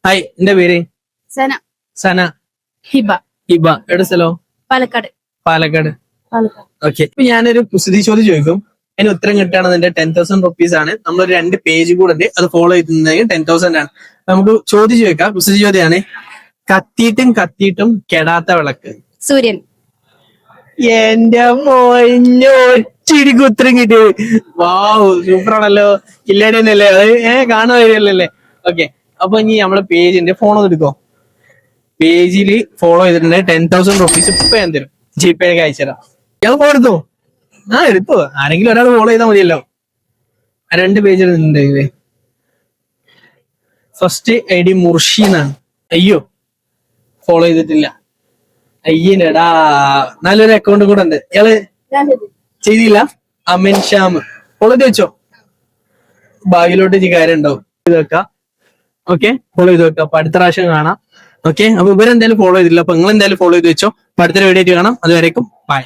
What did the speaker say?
Hi, എന്റെ പേര് സന. സന. ഹിബ. ഹിബ. എവിടെ സ്ഥലം? പാലക്കാട്. പാലക്കാട്. ഓക്കെ. ഇപ്പൊ ഞാനൊരു കുസൃതി ചോദ്യം ചോദിക്കും, അതിന് ഉത്തരം കിട്ടുകയാണെന്നുണ്ടെങ്കിൽ 10,000 റുപ്പീസ് ആണ്. നമ്മളൊരു 2 പേജ് കൂടെ ഉണ്ട്, അത് ഫോളോ ചെയ്തിട്ടുണ്ടെങ്കിൽ 10,000 ആണ്. നമുക്ക് ചോദ്യം ചോദിക്കാം. കുസൃതി ചോദ്യമാണ്. കത്തിയിട്ടും കത്തിയിട്ടും കെടാത്ത വിളക്ക്. സൂര്യൻ. എന്റെ മോച്ചിടിക്ക് ഉത്തരം കിട്ടിയത്. വാവ്, സൂപ്പറാണല്ലോ. ഇല്ലാടെ തന്നെയല്ലേ അത്? കാണാൻ വരില്ലല്ലേ? ഓക്കെ. അപ്പൊ ഇനി നമ്മളെ പേജിന്റെ ഫോൺ ഒന്ന് എടുക്കോ. പേജിൽ ഫോളോ ചെയ്തിട്ടുണ്ടെങ്കിൽ 10,000 റുപ്പീസ് ഇപ്പൊ ഞാൻ തരും. ജിപേക്ക് അയച്ചുതരാം. ഇയാൾ ഫോൺ എടുത്തോ? എടുത്തോ. ആരെങ്കിലും ഒരാൾ ഫോളോ ചെയ്താൽ മതിയല്ലോ. 2 പേജിൽ ഉണ്ട്. ഫസ്റ്റ് ID മുർഷി എന്നാണ്. അയ്യോ, ഫോളോ ചെയ്തിട്ടില്ല. അയ്യനടാ, നല്ലൊരു അക്കൗണ്ട് കൂടെ ഉണ്ട്. ഇയാള് ചെയ്തില്ല? അമിൻ ഷ്യാം. ഫോളോ ചെയ്ത് വെച്ചോ, ഭാവിയിലോട്ട് ഈ കാര്യം ഉണ്ടാവും. ഇത് വെക്കാം. ഓക്കെ, ഫോളോ ചെയ്ത് വെക്കാം. അപ്പൊ അടുത്ത പ്രാവശ്യം കാണാം. ഓക്കെ. അപ്പൊ ഇവരെന്തായാലും ഫോളോ ചെയ്തില്ല, അപ്പൊ നിങ്ങൾ എന്തായാലും ഫോളോ ചെയ്ത് വെച്ചോ. അപ്പൊ അടുത്തൊരു വീഡിയോ കാണാം. അതുവരേക്കും ബൈ.